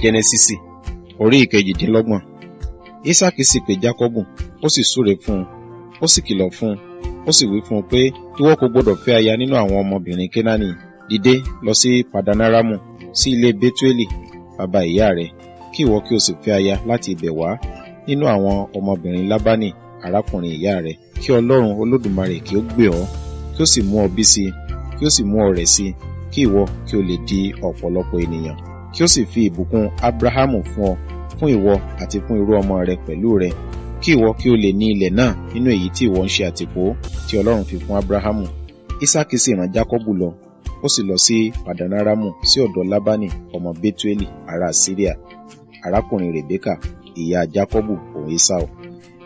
Jẹ́nẹ́sísì orí ìkejìdínlọ́gbọ̀n. Ísákì sì pè Jákọ́bù, ó sì súre fún un, ó sì kìlọ̀ fún un, ó sì wí fún un pé ìwọ kò gbọdọ̀ fẹ́ aya nínú àwọn ọmọbìnrin Kénáánì. Dìde lọ sí Padanaramu, sí ilé Bẹ́túélì bàbá ìyá rẹ̀, kí ìwọ kí o sì fẹ́ aya láti ibẹ̀ wá nínú àwọn ọmọbìnrin Lábánì arákùnrin ìyá rẹ̀. Kí Ọlọ́run Olódùmarè kí ó gbé ọ, kí ó sì mú ọ bí sí i, kí ó sì mú ọ rẹ̀ sí i, kí ìwọ kí o lè di ọ̀pọ̀lọpọ̀ ènìyàn, kí ó sì fi ìbùkún Ábúráhámù fún ọ, fún ìwọ àti fún irú ọmọ rẹ pẹ̀lú rẹ, kí ìwọ kí o lè ní ilẹ̀ náà nínú èyí tí ìwọ ń ṣe àtìpó tí Ọlọ́run fi fún Ábúráhámù. Ísákì sì rán Jákọ́bù lọ, ó sì lọ sí Padanaramu sí ọ̀dọ̀ Lábánì ọmọ Bẹ́túélì ará Síríà, arákùnrin Rèbékà ìyá Jákọ́bù òun Ésáù.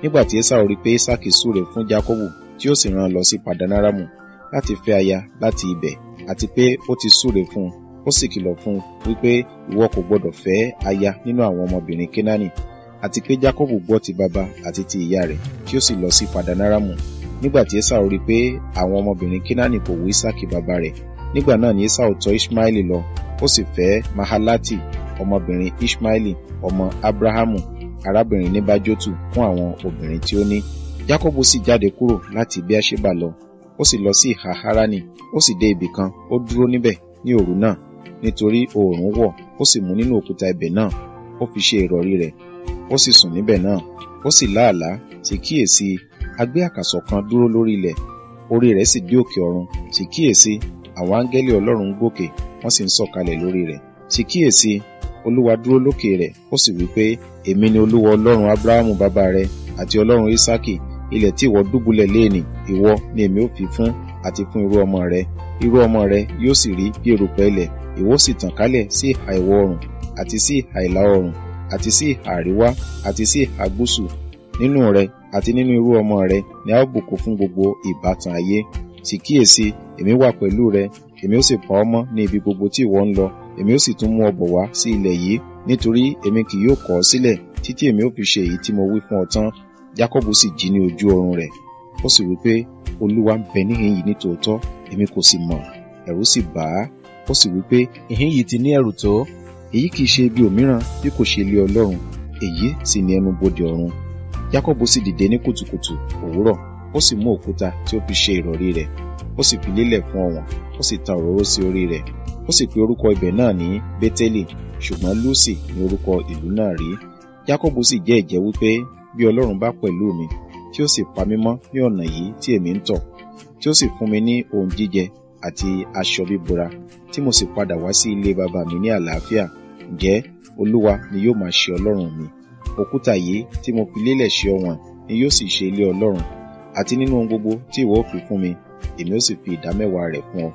Nígbà tí Ésáù rí pé Ísákì súre fún Jákọ́bù tí ó sì rán lọ sí Padanaramu láti fẹ́ aya láti ibẹ̀, àti pé ó ti súre fún un, ó sì kìlọ̀ fún un wípé ìwọ kò gbọdọ̀ fẹ́ aya nínú àwọn ọmọbìnrin Kénáánì, àti pé Jákọ́bù gbọ́ ti bàbá àti ti ìyá rẹ̀, tí ó sì lọ sí Padanaramu. Nígbà tí Ésáù rí pé àwọn ọmọbìnrin Kénáánì kò wù Ísákì bàbá rẹ̀, nígbà náà ni Ésáù tọ̀ Iṣmaeli lọ, ó sì fẹ́ Mahalati ọmọbìnrin Iṣmaeli ọmọ Abrahamu arábìnrin Nebájótù fún àwọn obìnrin tí ó ní. Jákọ́bù sì jáde kúrò láti Beerṣeba lọ, ó sì lọ sí ìhà Harani, ó sì dé ibì kan, ó dúró níbẹ̀ ní òru náà, nítorí oòrùn wọ̀, ó sì mú nínú òkúta ibẹ̀ náà, ó fi ṣe ìrọ̀rí rẹ̀, ó sì sùn níbẹ̀ náà. Ó sì lá àlá, sì kíyèsí, a gbé àkàsọ̀ kan dúró lórí ilẹ̀, orí rẹ̀ sì dé òkè ọ̀run. Sì kíyèsí, àwọn áńgẹ́lì Ọlọ́run ń gòkè, wọ́n sì ń sọ̀kalẹ̀ lórí rẹ̀. Sì kíyèsí, Olúwa dúró lókè rẹ̀, ó sì wí pé, èmi ni Olúwa Ọlọ́run Ábúráhámù bàbá rẹ àti Ọlọ́run Ísákì. Ilẹ̀ tí ìwọ dùbúlẹ̀ léènì, ìwọ ni èmi ó fi fún àti fún irú ọmọ rẹ. Irú ọmọ rẹ yóò sì rí bí erùpẹ̀ ilẹ̀, ìwọ sì tàn kálẹ̀ sí ìhà ìwọ̀ oòrùn àti sí ìhà ìlà oòrùn àti sí ìhà àríwá àti sí ìhà gúúsù. Nínú rẹ àti nínú irú ọmọ rẹ ni a ó bùkún fún gbogbo ìbátan ayé. Sì kíyèsí, èmi wà pẹ̀lú rẹ, èmi ó sì pa ọ́ mọ́ ní ibi gbogbo tí ìwọ ń lọ, èmi ó sì tún mú ọ bọ̀ wá sí ilẹ̀ yìí, nítorí èmi kì yóò kọ̀ ọ́ sílẹ̀ títí èmi ó fi ṣe èyí tí mo wí fún ọ tán. Jákọ́bù sì jí ní ojú oorun rẹ̀, ó sì wí pé, Olúwa ń bẹ níhìn yìí ní tòótọ́, èmi kò sì mọ̀. Ẹ̀rù sì bà á, ó sì wí pé, ìhín yìí ti ní ẹ̀rù tó, èyí kì í ṣe ibi òmíràn bí kò ṣe ilé Ọlọ́run, èyí sì ní ẹnu bodè ọ̀run. Jákọ́bù sì dìde ní kùtùkùtù òwúrọ̀, ó sì mú òkúta tí ó fi ṣe ìrọ̀rí rẹ̀, ó sì fi lélẹ̀ fún ọ̀wọ̀n, ó sì ta òróró sí orí rẹ̀, ó sì pe orúkọ ibẹ̀ náà ní Bétélì, ṣùgbọ́n Lúsì ní orúkọ ìlú náà rí. Jákọ́bù sì jẹ́ ìjẹ́ wípé, bí Ọlọ́run bá pẹ̀lú mi, tí ó sì pa mí mọ́ ní ọ̀nà yìí tí èmi ń tọ̀, tí ó sì fún mi ní ohun jíjẹ àti aṣọ bíbora, tí mo sì padà wá sí ilé bàbá mi ní àlàáfíà, ǹjẹ́ Olúwa ni yóò máa ṣe Ọlọ́run mi. Òkúta yìí tí mo fi lélẹ̀ ṣe ọ̀wọ̀n ni yóò sì ṣe ilé Ọlọ́run, àti nínú ohun gbogbo tí ìwọ ó fi fún mi, èmi ó sì fi ìdámẹ́wàá rẹ̀ fún ọ.